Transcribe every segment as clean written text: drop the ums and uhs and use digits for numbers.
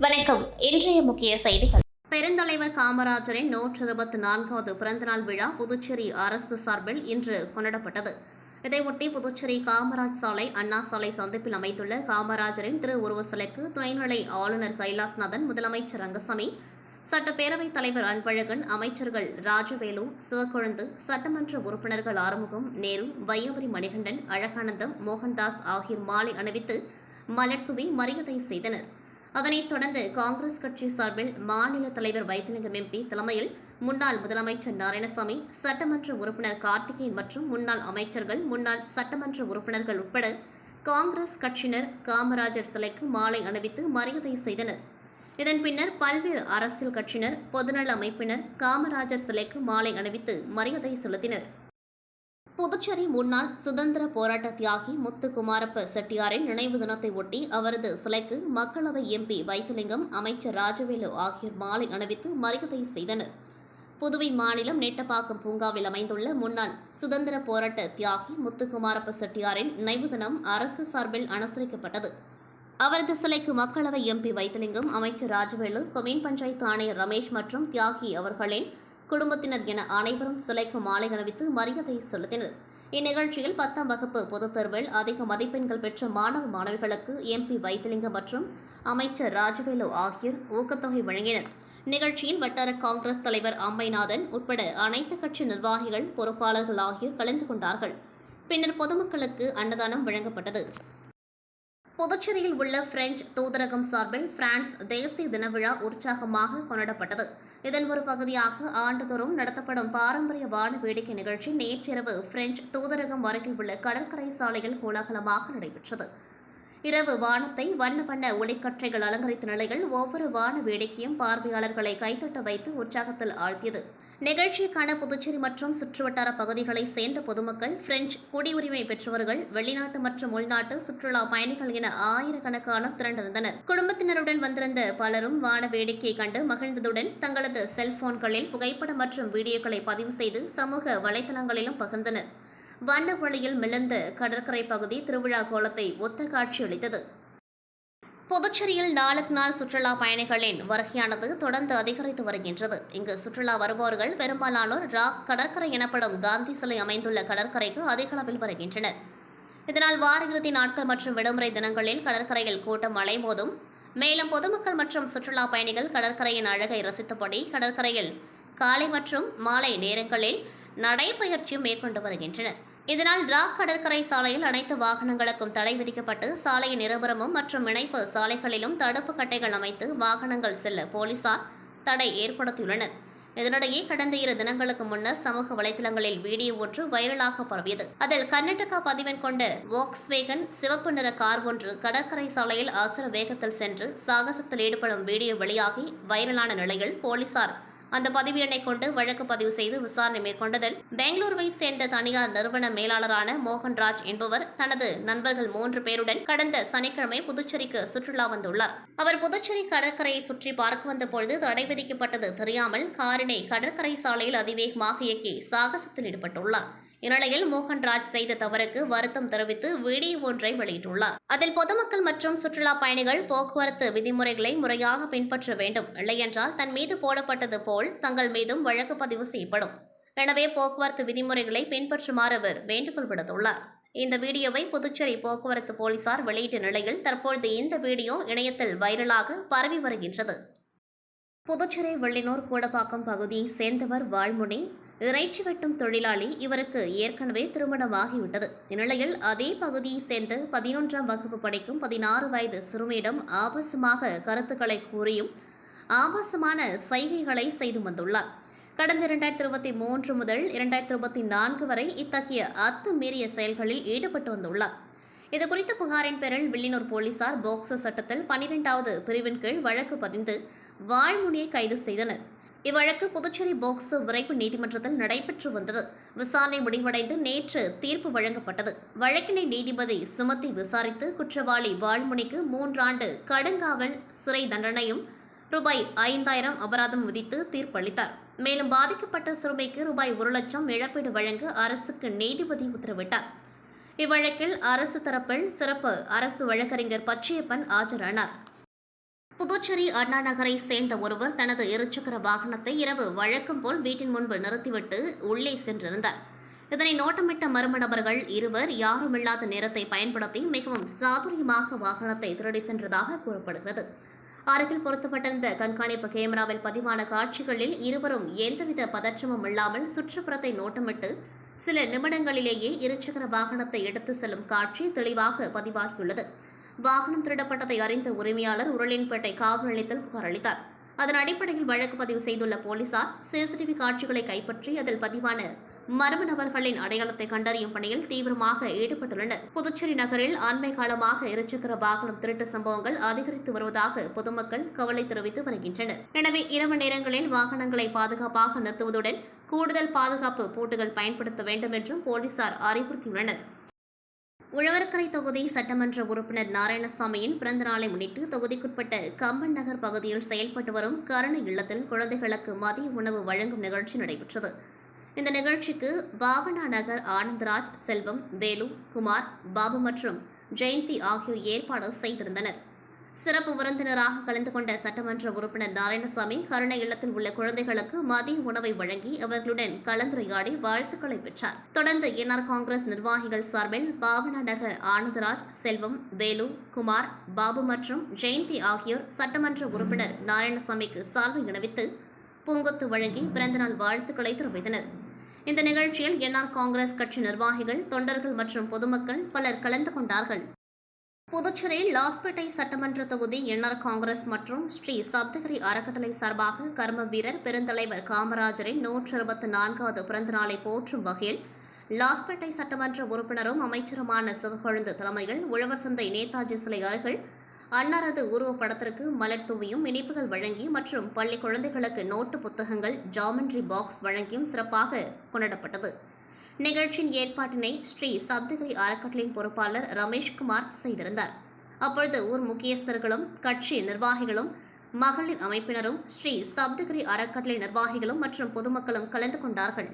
வணக்கம். இன்றைய முக்கிய செய்திகள். பெருந்தலைவர் காமராஜரின் 124வது பிறந்தநாள் விழா புதுச்சேரி அரசு சார்பில் இன்று கொண்டாடப்பட்டது. இதையொட்டி புதுச்சேரி காமராஜ் சாலை, அண்ணா சாலை சந்திப்பில் அமைந்துள்ள காமராஜரின் திருவுருவ சிலைக்கு துணைநிலை ஆளுநர் கைலாஸ்நாதன், முதலமைச்சர் ரங்கசாமி, சட்டப்பேரவைத் தலைவர் அன்பழகன், அமைச்சர்கள் ராஜவேலு, சிவக்கொழுந்து, சட்டமன்ற உறுப்பினர்கள் ஆறுமுகம், நேரு, வையாபுரி மணிகண்டன், அழகானந்தம், மோகன்தாஸ் ஆகியோர் மாலை அணிவித்து மலர்தூவி மரியாதை செய்தனர். அதனைத் தொடர்ந்து காங்கிரஸ் கட்சி சார்பில் மாநில தலைவர் வைத்திலிங்கம் எம்பி தலைமையில் முன்னாள் முதலமைச்சர் நாராயணசாமி, சட்டமன்ற உறுப்பினர் கார்த்திகேயன் மற்றும் முன்னாள் அமைச்சர்கள், முன்னாள் சட்டமன்ற உறுப்பினர்கள் உட்பட காங்கிரஸ் கட்சியினர் காமராஜர் சிலைக்கு மாலை அணிவித்து மரியாதை செய்தனர். இதன் பின்னர் பல்வேறு அரசியல் கட்சியினர், பொதுநல அமைப்பினர் காமராஜர் சிலைக்கு மாலை அணிவித்து மரியாதை செலுத்தினர். புதுச்சேரி முன்னாள் சுதந்திர போராட்ட தியாகி முத்துக்குமாரப்ப செட்டியாரின் நினைவு தினத்தை ஒட்டி அவரது சிலைக்கு மக்களவை எம்பி வைத்திலிங்கம், அமைச்சர் ராஜவேலு ஆகியோர் மாலை அணிவித்து மரியாதை செய்தனர். புதுவை மாநிலம் நெட்டப்பாக்கம் பூங்காவில் அமைந்துள்ள முன்னாள் சுதந்திர போராட்ட தியாகி முத்துக்குமாரப்ப செட்டியாரின் நினைவு தினம் அரசு சார்பில் அனுசரிக்கப்பட்டது. அவரது சிலைக்கு மக்களவை எம்பி வைத்திலிங்கம், அமைச்சர் ராஜவேலு, கொம்யூன் பஞ்சாயத்து ஆணையர் ரமேஷ் மற்றும் தியாகி அவர்களின் குடும்பத்தினர் என அனைவரும் சிலைக்கு மாலை அணிவித்து மரியாதை செலுத்தினர். இந்நிகழ்ச்சியில் 10ஆம் வகுப்பு பொதுத் தேர்வில் அதிக மதிப்பெண்கள் பெற்ற மாணவ மாணவிகளுக்கு எம்பி வைத்திலிங்கம் மற்றும் அமைச்சர் ராஜவேலு ஆகியோர் ஊக்கத்தொகை வழங்கினர். நிகழ்ச்சியில் வட்டார காங்கிரஸ் தலைவர் அம்பைநாதன் உட்பட அனைத்து கட்சி நிர்வாகிகள், பொறுப்பாளர்கள் ஆகியோர் கலந்து கொண்டார்கள். பின்னர் பொதுமக்களுக்கு அன்னதானம் வழங்கப்பட்டது. புதுச்சேரியில் உள்ள பிரெஞ்சு தூதரகம் சார்பில் பிரான்ஸ் தேசிய தின விழா உற்சாகமாக கொண்டாடப்பட்டது. இதன் ஒரு பகுதியாக ஆண்டுதோறும் நடத்தப்படும் பாரம்பரிய வான வேடிக்கை நிகழ்ச்சி நேற்றிரவு பிரெஞ்சு தூதரகம் அருகில் உள்ள கடற்கரை சாலையில் கோலாகலமாக நடைபெற்றது. இரவு வானத்தை வண்ண வண்ண ஒளிக்கற்றைகள் அலங்கரித்த நிலையில் ஒவ்வொரு வான வேடிக்கையும் பார்வையாளர்களை கைத்தட்ட வைத்து உற்சாகத்தில் ஆழ்த்தியது. நிகழ்ச்சிக்கான புதுச்சேரி மற்றும் சுற்றுவட்டார பகுதிகளைச் சேர்ந்த பொதுமக்கள், பிரெஞ்சு குடியுரிமை பெற்றவர்கள், வெளிநாட்டு மற்றும் உள்நாட்டு சுற்றுலா பயணிகள் என ஆயிரக்கணக்கானோர் திரண்டிருந்தனர். குடும்பத்தினருடன் வந்திருந்த பலரும் வான வேடிக்கையை கண்டு மகிழ்ந்ததுடன் தங்களது செல்போன்களில் புகைப்படம் மற்றும் வீடியோக்களை பதிவு செய்து சமூக வலைதளங்களிலும் பகிர்ந்தனர். வண்ண ஒளியில் மிளர்ந்த கடற்கரை பகுதி திருவிழா கோலத்தை ஒத்த காட்சியளித்தது. புதுச்சேரியில் நாளுக்கு நாள் சுற்றுலா பயணிகளின் வருகையானது தொடர்ந்து அதிகரித்து வருகின்றது. இங்கு சுற்றுலா வருபவர்கள் பெரும்பாலானோர் ராக் கடற்கரை எனப்படும் காந்தி சிலை அமைந்துள்ள கடற்கரைக்கு அதிக அளவில் வருகின்றனர். இதனால் வார இறுதி நாட்கள் மற்றும் விடுமுறை தினங்களில் கடற்கரையில் கூட்டம் அலைமோதும். மேலும் பொதுமக்கள் மற்றும் சுற்றுலா பயணிகள் கடற்கரையின் அழகை ரசித்தபடி கடற்கரையில் காலை மற்றும் மாலை நேரங்களில் நடைபயிற்சியும் மேற்கொண்டு வருகின்றனர். இதனால் ராக் கடற்கரை சாலையில் அனைத்து வாகனங்களுக்கும் தடை விதிக்கப்பட்டு சாலையின் இருபுறமும் மற்றும் இணைப்பு சாலைகளிலும் தடுப்பு கட்டைகள் அமைத்து வாகனங்கள் செல்ல போலீசார் தடை ஏற்படுத்தியுள்ளனர். இதனிடையே கடந்த 2 தினங்களுக்கு முன்னர் சமூக வலைதளங்களில் வீடியோ ஒன்று வைரலாக பரவியது. அதில் கர்நாடகா பதிவெண் கொண்ட வோக்ஸ்வேகன் சிவப்பு நிற கார் ஒன்று கடற்கரை சாலையில் அவசர வேகத்தில் சென்று சாகசத்தில் ஈடுபடும் வீடியோ வெளியாகி வைரலான நிலையில் போலீசார் அந்த பதிவு எண்ணை கொண்டு வழக்கு பதிவு செய்து விசாரணை மேற்கொண்டதில் பெங்களூருவை சேர்ந்த தனியார் நிறுவன மேலாளரான மோகன்ராஜ் என்பவர் தனது நண்பர்கள் 3 பேருடன் கடந்த சனிக்கிழமை புதுச்சேரிக்கு சுற்றுலா வந்துள்ளார். அவர் புதுச்சேரி கடற்கரையை சுற்றி பார்க்க வந்த பொழுது தடை விதிக்கப்பட்டது தெரியாமல் காரினை கடற்கரை சாலையில் அதிவேகமாக இயக்கி சாகசத்தில் ஈடுபட்டுள்ளார். இந்நிலையில் மோகன்ராஜ் செய்த தவறுக்கு வருத்தம் தெரிவித்து வீடியோ ஒன்றை வெளியிட்டுள்ளார். அதில் பொதுமக்கள் மற்றும் சுற்றுலா பயணிகள் போக்குவரத்து விதிமுறைகளை முறையாக பின்பற்ற வேண்டும், இல்லையென்றால் தன் மீது போடப்பட்டது போல் தங்கள் மீதும் வழக்கு பதிவு செய்யப்படும். எனவே போக்குவரத்து விதிமுறைகளை பின்பற்றுமாறு அவர் வேண்டுகோள் விடுத்துள்ளார். இந்த வீடியோவை புதுச்சேரி போக்குவரத்து போலீசார் வெளியிட்ட நிலையில் தற்பொழுது இந்த வீடியோ இணையத்தில் வைரலாக பரவி வருகின்றது. புதுச்சேரி வெள்ளினூர் கூடப்பாக்கம் பகுதியை சேர்ந்தவர் வாழ்முனி இறைச்சி வெட்டும் தொழிலாளி. இவருக்கு ஏற்கனவே திருமணமாகிவிட்டது. இந்நிலையில் அதே பகுதியை சேர்ந்த 11ஆம் வகுப்பு படிக்கும் 16 வயது சிறுமியிடம் ஆபாசமாக கருத்துக்களை கூறியும் ஆபாசமான சைகைகளை செய்து வந்துள்ளார். கடந்த 2023 முதல் 2024 வரை இத்தகைய அத்துமீறிய செயல்களில் ஈடுபட்டு வந்துள்ளார். இதுகுறித்த புகாரின் பேரில் வில்லியனூர் போலீசார் போக்சோ சட்டத்தில் 12வது பிரிவின் கீழ் வழக்கு பதிந்து வாழ்முனியை கைது செய்தனர். இவ்வழக்கு புதுச்சேரி போக்சோ விரைவு நீதிமன்றத்தில் நடைபெற்று வந்தது. விசாரணை முடிவடைந்து நேற்று தீர்ப்பு வழங்கப்பட்டது. வழக்கினை நீதிபதி சுமத்தி விசாரித்து குற்றவாளி வாழ்முனிக்கு 3 ஆண்டு கடுங்காவல் சிறை தண்டனையும் ரூபாய் 5000 அபராதம் விதித்து தீர்ப்பளித்தார். மேலும் பாதிக்கப்பட்ட சிறுமிக்கு ரூபாய் 1 லட்சம் இழப்பீடு வழங்க அரசுக்கு நீதிபதி உத்தரவிட்டார். இவ்வழக்கில் அரசு தரப்பில் சிறப்பு அரசு வழக்கறிஞர் பச்சையப்பன் ஆஜரானார். புதுச்சேரி அண்ணா நகரை சேர்ந்த ஒருவர் தனது இருசக்கர வாகனத்தை இரவு வழக்கம் போல் வீட்டின் முன்பு நிறுத்திவிட்டு உள்ளே சென்றிருந்தார். இதனை நோட்டமிட்ட மர்ம நபர்கள் இருவர் யாருமில்லாத நேரத்தை பயன்படுத்தி மிகவும் சாதுரியமாக வாகனத்தை திருடி சென்றதாக கூறப்படுகிறது. அருகில் பொருத்தப்பட்டிருந்த கண்காணிப்பு கேமராவில் பதிவான காட்சிகளில் இருவரும் எந்தவித பதற்றமும் இல்லாமல் சுற்றுப்புறத்தை நோட்டமிட்டு சில நிமிடங்களிலேயே இருசக்கர வாகனத்தை எடுத்து செல்லும் காட்சி தெளிவாக பதிவாகியுள்ளது. வாகனம் திருடப்பட்டதை அறிந்த உரிமையாளர் உருளின்பேட்டை காவல் நிலையத்தில் புகார் அளித்தார். அதன் அடிப்படையில் வழக்கு பதிவு செய்துள்ள போலீசார் சிசிடிவி காட்சிகளை கைப்பற்றி அதில் பதிவான மர்ம நபர்களின் அடையாளத்தை கண்டறியும் பணியில் தீவிரமாக ஈடுபட்டுள்ளனர். புதுச்சேரி நகரில் அண்மை காலமாக இருசக்கர வாகனம் திருட்டு சம்பவங்கள் அதிகரித்து வருவதாக பொதுமக்கள் கவலை தெரிவித்து வருகின்றனர். எனவே இரவு நேரங்களில் வாகனங்களை பாதுகாப்பாக நிறுத்துவதுடன் கூடுதல் பாதுகாப்பு பூட்டுகள் பயன்படுத்த வேண்டும் என்றும் போலீசார் அறிவுறுத்தியுள்ளனர். உழவர்கரை தொகுதி சட்டமன்ற உறுப்பினர் நாராயணசாமியின் பிறந்த நாளை முன்னிட்டு தொகுதிக்குட்பட்ட கம்பன் நகர் பகுதியில் செயல்பட்டு வரும் கருணை இல்லத்தில் குழந்தைகளுக்கு மதிய உணவு வழங்கும் நிகழ்ச்சி நடைபெற்றது. இந்த நிகழ்ச்சிக்கு பாவனா நகர் ஆனந்தராஜ், செல்வம், வேலு, குமார், பாபு மற்றும் ஜெயந்தி ஆகியோர் ஏற்பாடு செய்திருந்தனர். சிறப்பு விருந்தினராக கலந்து கொண்ட சட்டமன்ற உறுப்பினர் நாராயணசாமி கருணை இல்லத்தில் உள்ள குழந்தைகளுக்கு மதிய உணவை வழங்கி அவர்களுடன் கலந்துரையாடி வாழ்த்துக்களை பெற்றார். தொடர்ந்து என்ஆர் காங்கிரஸ் நிர்வாகிகள் சார்பில் பாவனா நகர் ஆனந்தராஜ், செல்வம், வேலு, குமார், பாபு மற்றும் ஜெயந்தி ஆகியோர் சட்டமன்ற உறுப்பினர் நாராயணசாமிக்கு சால்வை அணிவித்து பூங்கொத்து வழங்கி பிறந்தநாள் வாழ்த்துக்களை தெரிவித்தனர். இந்த நிகழ்ச்சியில் என்ஆர் காங்கிரஸ் கட்சி நிர்வாகிகள், தொண்டர்கள் மற்றும் பொதுமக்கள் பலர் கலந்து கொண்டார்கள். புதுச்சேரி லாஸ்பேட்டை சட்டமன்ற தொகுதி என்ஆர் காங்கிரஸ் மற்றும் ஸ்ரீ சப்தகிரி அறக்கட்டளை சார்பாக கர்ம வீரர் பெருந்தலைவர் காமராஜரின் 124வது பிறந்த நாளை போற்றும் வகையில் லாஸ்பேட்டை சட்டமன்ற உறுப்பினரும் அமைச்சருமான சிவகொழுந்து தலைமையில் உழவர் சந்தை நேதாஜி சிலை அருகில் அன்னாரது உருவப்படத்திற்கு மலர் தூவியும் இனிப்புகள் வழங்கி மற்றும் பள்ளி குழந்தைகளுக்கு நோட்டு புத்தகங்கள், ஜாமெண்ட்ரி பாக்ஸ் வழங்கியும் சிறப்பாக கொண்டாடப்பட்டது. நிகழ்ச்சியின் ஏற்பாட்டினை ஸ்ரீ சப்தகிரி அறக்கட்டளையின் பொறுப்பாளர் ரமேஷ்குமார் செய்திருந்தார். அப்பொழுது ஊர் முக்கியஸ்தர்களும் கட்சி நிர்வாகிகளும் மகளிர் அமைப்பினரும் ஸ்ரீ சப்தகிரி அறக்கட்டளை நிர்வாகிகளும் மற்றும் பொதுமக்களும் கலந்து கொண்டார்கள்.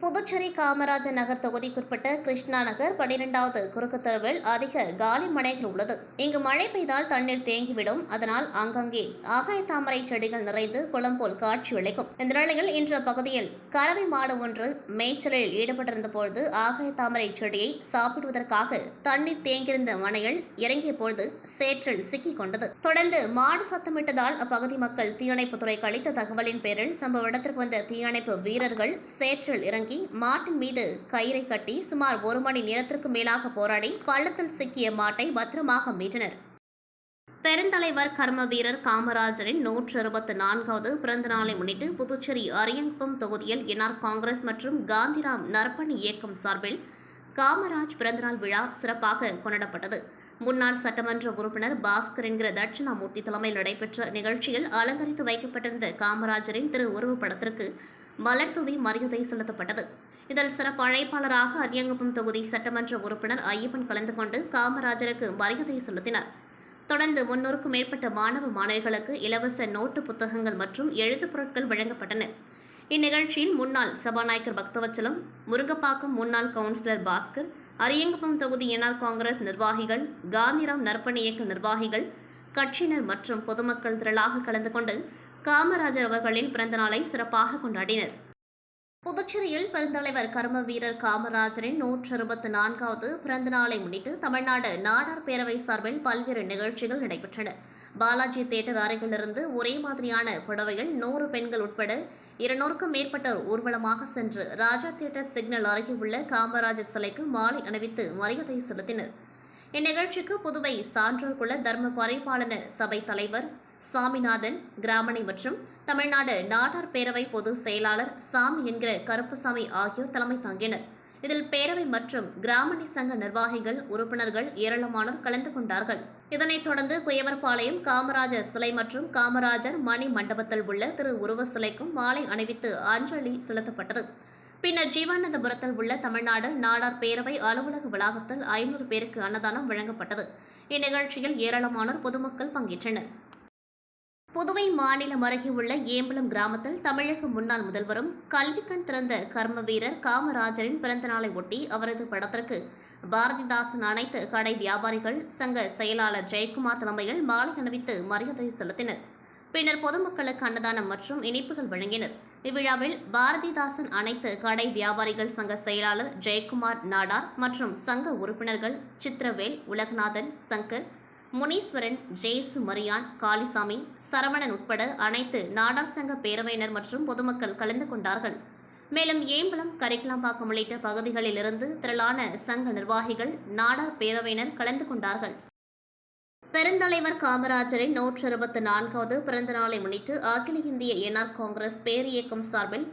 புதுச்சேரி காமராஜர் நகர் தொகுதிக்குட்பட்ட கிருஷ்ணா நகர் 12வது குறுக்கு தெருவில் அதிக காலி மனைகள் உள்ளது. இங்கு மழை பெய்தால் தண்ணீர் தேங்கிவிடும். அதனால் ஆங்காங்கே ஆகாய தாமரை செடிகள் நிறைந்து குளம் போல் காட்சியளிக்கும். இந்த நிலையில் இன்று பகுதியில் கறவை மாடு ஒன்று மேய்ச்சலில் ஈடுபட்டிருந்த பொழுது ஆகாய தாமரை செடியை சாப்பிடுவதற்காக தண்ணீர் தேங்கியிருந்த மனையில் இறங்கிய பொழுது சேற்றில் சிக்கிக் கொண்டது. தொடர்ந்து மாடு சத்தமிட்டதால் அப்பகுதி மக்கள் தீயணைப்புத்துறைக்கு அளித்த தகவலின் பேரில் சம்பவ இடத்திற்கு வந்த தீயணைப்பு வீரர்கள் சேற்றில் இறங்கி மாட்டின் மீது கயிறை கட்டி சுமார் 1 மணி நேரத்திற்கு மேலாக போராடி பள்ளத்தில் சிக்கிய மாட்டை பத்திரமாக மீட்டனர். பெருந்தலைவர் கர்ம வீரர் காமராஜரின் 124வது பிறந்த நாளை முன்னிட்டு புதுச்சேரி அரியங்குப்பம் தொகுதியில் என்ஆர் காங்கிரஸ் மற்றும் காந்திராம் நற்பணி இயக்கம் சார்பில் காமராஜ் பிறந்தநாள் விழா சிறப்பாக கொண்டாடப்பட்டது. முன்னாள் சட்டமன்ற உறுப்பினர் பாஸ்கர் என்கிற தட்சிணாமூர்த்தி தலைமையில் நடைபெற்ற நிகழ்ச்சியில் அலங்கரித்து வைக்கப்பட்டிருந்த காமராஜரின் திரு உருவப்படத்திற்கு மலர் தூவி மரியாதை செலுத்தப்பட்டது. இதில் சிறப்பு அழைப்பாளராக அரியங்குப்பம் தொகுதி சட்டமன்ற உறுப்பினர் ஐயப்பன் கலந்து கொண்டு காமராஜருக்கு மரியாதை செலுத்தினார். தொடர்ந்து 300க்கும் மேற்பட்ட மாணவ மாணவிகளுக்கு இலவச நோட்டு புத்தகங்கள் மற்றும் எழுத்துப் பொருட்கள் வழங்கப்பட்டன. இந்நிகழ்ச்சியில் முன்னாள் சபாநாயகர் பக்தவச்சலம், முருங்கப்பாக்கம் முன்னாள் கவுன்சிலர் பாஸ்கர், அரியங்குப்பம் தொகுதி என்ஆர் காங்கிரஸ் நிர்வாகிகள், காந்திராம் நற்பணி இயக்க நிர்வாகிகள், கட்சியினர் மற்றும் பொதுமக்கள் திரளாக கலந்து கொண்டு காமராஜர் அவர்களின் பிறந்தநாளை சிறப்பாக கொண்டாடினர். புதுச்சேரியில் பெருந்தலைவர் கர்ம வீரர் காமராஜரின் 124வது பிறந்த நாளை முன்னிட்டு தமிழ்நாடு நாடார் பேரவை சார்பில் பல்வேறு நிகழ்ச்சிகள் நடைபெற்றன. பாலாஜி தியேட்டர் அருகிலிருந்து ஒரே மாதிரியான புடவையில் 100 பெண்கள் உட்பட 200க்கும் மேற்பட்டோர் ஊர்வலமாக சென்று ராஜா தியேட்டர் சிக்னல் அருகே உள்ள காமராஜர் சிலைக்கு மாலை அணிவித்து மரியாதை செலுத்தினர். இந்நிகழ்ச்சிக்கு புதுவை சான்றோர் குல தர்ம பரிபாலன சபை தலைவர் சாமிநாதன் கிராமணி மற்றும் தமிழ்நாடு நாடார் பேரவை பொதுச் செயலாளர் சாமி என்கிற கருப்புசாமி ஆகியோர் தலைமை தாங்கினர். இதில் பேரவை மற்றும் கிராமணி சங்க நிர்வாகிகள், உறுப்பினர்கள் ஏராளமானோர் கலந்து கொண்டார்கள். இதனைத் தொடர்ந்து குயவர்பாளையம் காமராஜர் சிலை மற்றும் காமராஜர் மணி மண்டபத்தில் உள்ள திரு உருவ சிலைக்கும் மாலை அணிவித்து அஞ்சலி செலுத்தப்பட்டது. பின்னர் ஜீவானந்தபுரத்தில் உள்ள தமிழ்நாடு நாடார் பேரவை அலுவலக வளாகத்தில் 500 பேருக்கு அன்னதானம் வழங்கப்பட்டது. இந்நிகழ்ச்சியில் ஏராளமானோர் பொதுமக்கள் பங்கேற்றனர். புதுவை மாநிலம் அருகே உள்ள ஏம்பலம் கிராமத்தில் தமிழக முன்னாள் முதல்வரும் கல்விக்கண் திறந்த கர்ம வீரர் காமராஜரின் பிறந்த நாளை ஒட்டி அவரது படத்திற்கு பாரதிதாசன் அனைத்து கடை வியாபாரிகள் சங்க செயலாளர் ஜெயக்குமார் தலைமையில் மாலை அணிவித்து மரியாதை செலுத்தினர். பின்னர் பொதுமக்களுக்கு அன்னதானம் மற்றும் இனிப்புகள் வழங்கினர். இவ்விழாவில் பாரதிதாசன் அனைத்து கடை வியாபாரிகள் சங்க செயலாளர் ஜெயக்குமார் நாடார் மற்றும் சங்க உறுப்பினர்கள் சித்திரவேல், உலகநாதன், சங்கர், முனீஸ்வரன், ஜேசு மரியான், காளிசாமி, சரவணன் உட்பட அனைத்து நாடார் சங்க பேரவையினர் மற்றும் பொதுமக்கள் கலந்து கொண்டார்கள். மேலும் ஏம்பலம், கரிக்கலாம்பாக்கம் உள்ளிட்ட பகுதிகளில் இருந்து திரளான சங்க நிர்வாகிகள், நாடார் பேரவையினர் கலந்து கொண்டார்கள். பெருந்தலைவர் காமராஜரின் 124வது பிறந்த நாளை முன்னிட்டு அகில இந்திய என்ஆர் காங்கிரஸ் பேரியக்கம் சார்பில்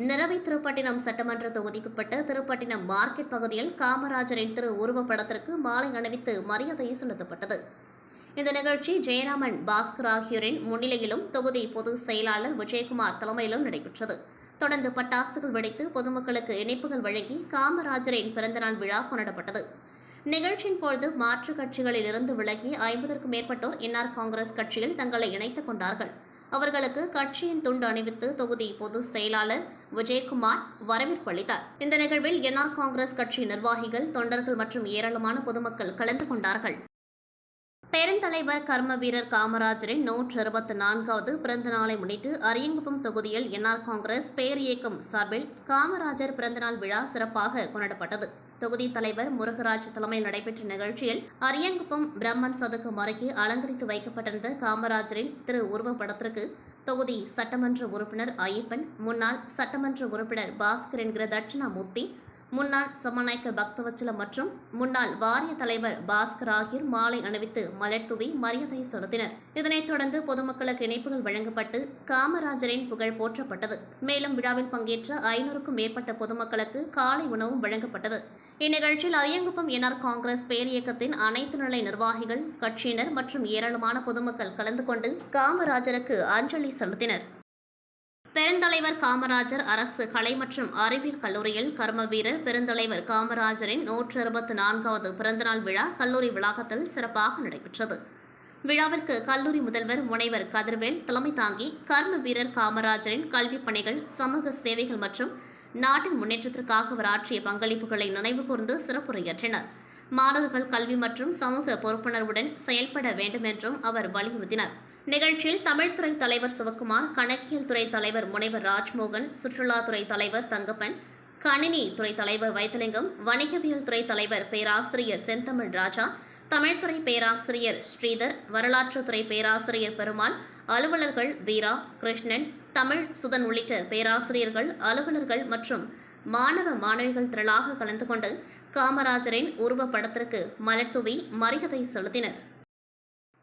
நிரவி திருப்பட்டினம் சட்டமன்ற தொகுதிக்குட்பட்ட திருப்பட்டினம் மார்க்கெட் பகுதியில் காமராஜரின் திரு உருவப்படத்திற்கு மாலை அணிவித்து மரியாதை செலுத்தப்பட்டது. இந்த நிகழ்ச்சி ஜெயராமன், பாஸ்கர் ஆகியோரின் முன்னிலையிலும் தொகுதி பொதுச் செயலாளர் விஜயகுமார் தலைமையிலும் நடைபெற்றது. தொடர்ந்து பட்டாசுகள் வெடித்து பொதுமக்களுக்கு இனிப்புகள் வழங்கி காமராஜரின் பிறந்தநாள் விழா கொண்டாடப்பட்டது. நிகழ்ச்சியின் பொழுது மாற்றுக் கட்சிகளில் இருந்து விலகி 50க்கும் மேற்பட்டோர் என்ஆர் காங்கிரஸ் கட்சியில் தங்களை இணைத்துக் கொண்டார்கள். அவர்களுக்கு கட்சியின் துண்டு அணிவித்து தொகுதி பொதுச் செயலாளர் விஜயகுமார் வரவேற்பு அளித்தார். இந்த நிகழ்வில் என்ஆர் காங்கிரஸ் கட்சி நிர்வாகிகள், தொண்டர்கள் மற்றும் ஏராளமான பொதுமக்கள் கலந்து கொண்டார்கள். பெருந்தலைவர் கர்ம வீரர் காமராஜரின் 124வது பிறந்த நாளை முன்னிட்டு அரியங்குப்பம் தொகுதியில் என்ஆர் காங்கிரஸ் பேரியக்கம் சார்பில் காமராஜர் பிறந்தநாள் விழா சிறப்பாக கொண்டாடப்பட்டது. தொகுதி தலைவர் முருகராஜ் தலைமையில் நடைபெற்ற நிகழ்ச்சியில் அரியங்குப்பம் பிரம்மன் சதுக்கம் அருகே அலங்கரித்து வைக்கப்பட்டிருந்த காமராஜரின் திரு உருவப்படத்திற்கு தொகுதி சட்டமன்ற உறுப்பினர் ஐயப்பன், முன்னாள் சட்டமன்ற உறுப்பினர் பாஸ்கர் என்கிற தட்சிணாமூர்த்தி, முன்னாள் சபாநாயகர் பக்தவச்சலம் மற்றும் முன்னாள் வாரிய தலைவர் பாஸ்கர் ஆகியோர் மாலை அணிவித்து மலர் தூவி மரியாதை செலுத்தினர். இதனைத் தொடர்ந்து பொதுமக்களுக்கு இணைப்புகள் வழங்கப்பட்டு காமராஜரின் புகழ் போற்றப்பட்டது. மேலும் விழாவில் பங்கேற்ற 500க்கும் மேற்பட்ட பொதுமக்களுக்கு காலை உணவும் வழங்கப்பட்டது. இந்நிகழ்ச்சியில் அரியங்குப்பம் என்ஆர் காங்கிரஸ் பேரியக்கத்தின் அனைத்து நிலை நிர்வாகிகள், கட்சியினர் மற்றும் ஏராளமான பொதுமக்கள் கலந்து கொண்டு காமராஜருக்கு அஞ்சலி செலுத்தினர். பெருந்தலைவர் காமராஜர் அரசு கலை மற்றும் அறிவியல் கல்லூரியில் கர்ம வீரர் பெருந்தலைவர் காமராஜரின் 124வது பிறந்தநாள் விழா கல்லூரி வளாகத்தில் சிறப்பாக நடைபெற்றது. விழாவிற்கு கல்லூரி முதல்வர் முனைவர் கதிர்வேல் தலைமை தாங்கி கர்ம வீரர் காமராஜரின் கல்விப் பணிகள், சமூக சேவைகள் மற்றும் நாட்டின் முன்னேற்றத்திற்காக அவர் ஆற்றிய பங்களிப்புகளை நினைவு கூர்ந்து சிறப்புரையாற்றினார். மாணவர்கள் கல்வி மற்றும் சமூக பொறுப்புணர்வுடன் செயல்பட வேண்டும் என்றும் அவர் வலியுறுத்தினார். நிகழ்ச்சியில் தமிழ்துறை தலைவர் சிவக்குமார், கணக்கியல் துறை தலைவர் முனைவர் ராஜ்மோகன், சுற்றுலாத்துறை தலைவர் தங்கப்பன், கணினி துறை தலைவர் வைத்திலிங்கம், வணிகவியல் துறை தலைவர் பேராசிரியர் செந்தமிழ் ராஜா, தமிழ்துறை பேராசிரியர் ஸ்ரீதர், வரலாற்றுத்துறை பேராசிரியர் பெருமாள், அலுவலர்கள் வீரா, கிருஷ்ணன், தமிழ் சுதன் உள்ளிட்ட பேராசிரியர்கள், அலுவலர்கள் மற்றும் மாணவ மாணவிகள் திரளாக கலந்து கொண்டு காமராஜரின் உருவப்படத்திற்கு மலர் தூவி மரியாதை செலுத்தினர்.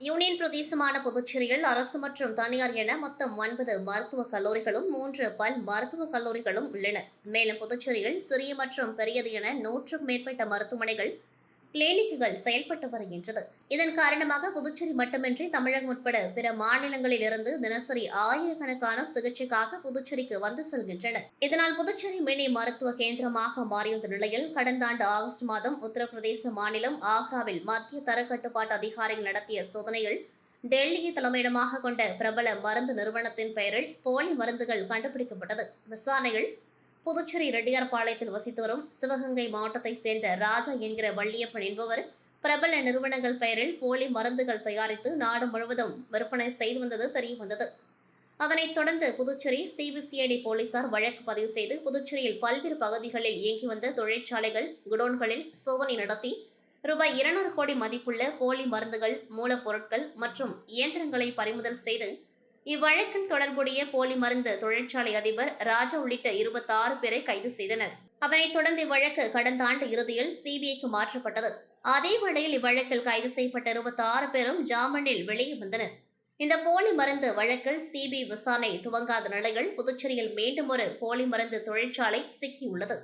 யூனியன் பிரதேசமான புதுச்சேரியில் அரசு மற்றும் தனியார் என மொத்தம் 9 மருத்துவக் கல்லூரிகளும் 3 பல் மருத்துவக் கல்லூரிகளும் உள்ளன. மேலும் புதுச்சேரியில் சிறிய மற்றும் பெரியது என 100க்கும் மேற்பட்ட மருத்துவமனைகள், கிளினிக்குகள் செயல்பட்டு வருகின்றது. இதன் காரணமாக புதுச்சேரி மட்டுமின்றி தமிழகம் உட்பட பிற மாநிலங்களில் இருந்து தினசரி ஆயிரக்கணக்கான சிகிச்சைக்காக புதுச்சேரிக்கு வந்து செல்கின்றனர். இதனால் புதுச்சேரி மினி மருத்துவ கேந்திரமாக மாறியுள்ள நிலையில் கடந்த ஆண்டு ஆகஸ்ட் மாதம் உத்தரப்பிரதேச மாநிலம் ஆக்ராவில் மத்திய தர கட்டுப்பாட்டு அதிகாரிகள் நடத்திய சோதனையில் டெல்லியை தலைமையிடமாக கொண்ட பிரபல மருந்து நிறுவனத்தின் பெயரில் போலி மருந்துகள் கண்டுபிடிக்கப்பட்டது. விசாரணைகள் புதுச்சேரி ரெட்டியார்பாளையத்தில் வசித்து வரும் சிவகங்கை மாவட்டத்தைச் சேர்ந்த ராஜா என்கிற வள்ளியப்பன் என்பவர் பிரபல நிறுவனங்கள் பெயரில் போலி மருந்துகள் தயாரித்து நாடு முழுவதும் விற்பனை செய்து வந்தது தெரியவந்தது. அதனைத் தொடர்ந்து புதுச்சேரி சிபிசிஐடி போலீசார் வழக்கு பதிவு செய்து புதுச்சேரியில் பல்வேறு பகுதிகளில் இயங்கி வந்த தொழிற்சாலைகள், குடோன்களில் சோதனை நடத்தி ரூபாய் 200 கோடி மதிப்புள்ள போலி மருந்துகள், மூலப்பொருட்கள் மற்றும் இயந்திரங்களை பறிமுதல் செய்து இவ்வழக்கில் தொடர்புடைய போலி மருந்து தொழிற்சாலை அதிபர் ராஜா உள்ளிட்ட 26 பேரை கைது செய்தனர். அதனைத் தொடர்ந்து இவ்வழக்கு கடந்த ஆண்டு இறுதியில் சிபிஐக்கு மாற்றப்பட்டது. அதே வேளையில் இவ்வழக்கில் கைது செய்யப்பட்ட 26 பேரும் ஜாமீனில் வெளியே வந்தனர். இந்த போலி மருந்து வழக்கில் சிபிஐ விசாரணை துவங்காத நிலையில் புதுச்சேரியில் மீண்டும் ஒரு போலி மருந்து தொழிற்சாலை சிக்கியுள்ளது.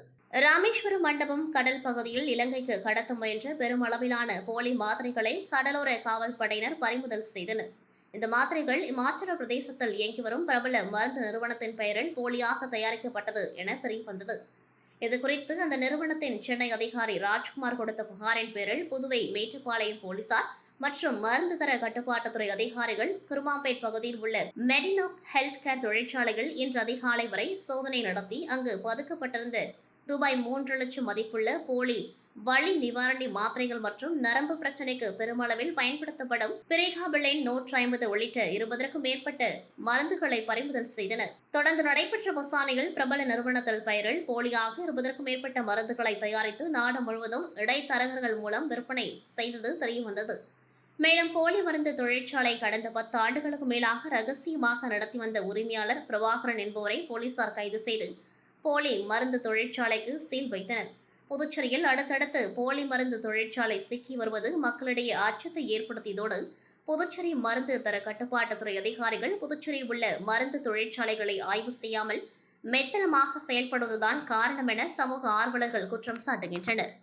ராமேஸ்வரம் மண்டபம் கடல் பகுதியில் இலங்கைக்கு கடத்த முயன்ற பெருமளவிலான போலி மாத்திரைகளை கடலோர காவல் படையினர் பறிமுதல் செய்தனர். இந்த மாத்திரைகள் இமாச்சல பிரதேசத்தில் இயங்கி வரும் பிரபல மருந்து நிறுவனத்தின் பெயரில் போலியாக தயாரிக்கப்பட்டது என தெரியவந்தது. இதுகுறித்து அந்த நிறுவனத்தின் சென்னை அதிகாரி ராஜ்குமார் கொடுத்த புகாரின் பேரில் புதுவை மேட்டுப்பாளையம் போலீசார் மற்றும் மருந்து தர கட்டுப்பாட்டுத்துறை அதிகாரிகள் குருமாம்பேட் பகுதியில் உள்ள மெடினோக் ஹெல்த் கேர் தொழிற்சாலைகள் இன்று அதிகாலை வரை சோதனை நடத்தி அங்கு பதுக்கப்பட்டிருந்த ரூபாய் 3 லட்சம் மதிப்புள்ள போலி வலி நிவாரணி மாத்திரைகள் மற்றும் நரம்பு பிரச்சினைக்கு பெருமளவில் பயன்படுத்தப்படும் பிரிகாபிலைன் 150 உள்ளிட்ட 20க்கும் மேற்பட்ட மருந்துகளை பறிமுதல் செய்தனர். தொடர்ந்து நடைபெற்ற விசாரணையில் பிரபல நிறுவனத்தில் பெயரில் போலியாக 20க்கும் மேற்பட்ட மருந்துகளை தயாரித்து நாடு முழுவதும் இடைத்தரகர்கள் மூலம் விற்பனை செய்தது தெரியவந்தது. மேலும் போலி மருந்து தொழிற்சாலை கடந்த 10 ஆண்டுகளுக்கு மேலாக ரகசியமாக நடத்தி வந்த உரிமையாளர் பிரபாகரன் என்பவரை போலீசார் கைது செய்து போலி மருந்து தொழிற்சாலைக்கு சீல் வைத்தனர். புதுச்சேரியில் அடுத்தடுத்து போலி மருந்து தொழிற்சாலை சிக்கி வருவது மக்களிடையே அச்சத்தை ஏற்படுத்தியதோடு புதுச்சேரி மருந்து தர கட்டுப்பாட்டுத்துறை அதிகாரிகள் புதுச்சேரியில் உள்ள மருந்து தொழிற்சாலைகளை ஆய்வு செய்யாமல் மெத்தனமாக செயல்படுவதுதான் காரணம் என சமூக ஆர்வலர்கள் குற்றம் சாட்டுகின்றனர்.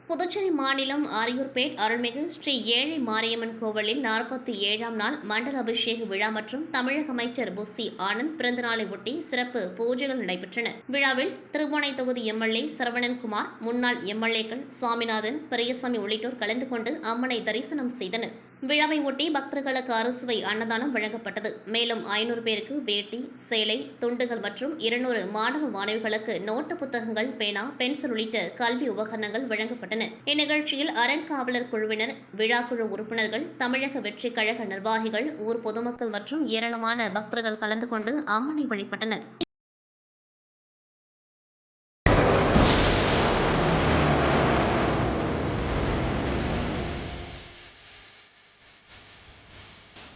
புதுச்சேரி மாநிலம் அரியூர்பேட் அருள்மிகு ஸ்ரீ ஏழை மாரியம்மன் கோவிலில் 47ஆம் நாள் மண்டல அபிஷேக விழா மற்றும் தமிழக அமைச்சர் புஸ்ஸி ஆனந்த் பிறந்தநாளை ஒட்டி சிறப்பு பூஜைகள் நடைபெற்றன. விழாவில் திருமணை தொகுதி எம்எல்ஏ சரவணன்குமார், முன்னாள் எம்எல்ஏக்கள் சாமிநாதன், பெரியசாமி உள்ளிட்டோர் கலந்து கொண்டு அம்மனை தரிசனம் செய்தனர். விழாவை ஒட்டி பக்தர்களுக்கு அறுசுவை அன்னதானம் வழங்கப்பட்டது. மேலும் 500 பேருக்கு வேட்டி, சேலை, துண்டுகள் மற்றும் 200 மாணவ மாணவிகளுக்கு நோட்டு புத்தகங்கள், பேனா, பென்சில் உள்ளிட்ட கல்வி உபகரணங்கள் வழங்கப்பட்டன. இந்நிகழ்ச்சியில் அறங்காவலர் குழுவினர், விழாக்குழு உறுப்பினர்கள், தமிழக வெற்றி கழக நிர்வாகிகள், ஊர் பொதுமக்கள் மற்றும் ஏராளமான பக்தர்கள் கலந்து கொண்டு அம்மனை வழிபட்டனர்.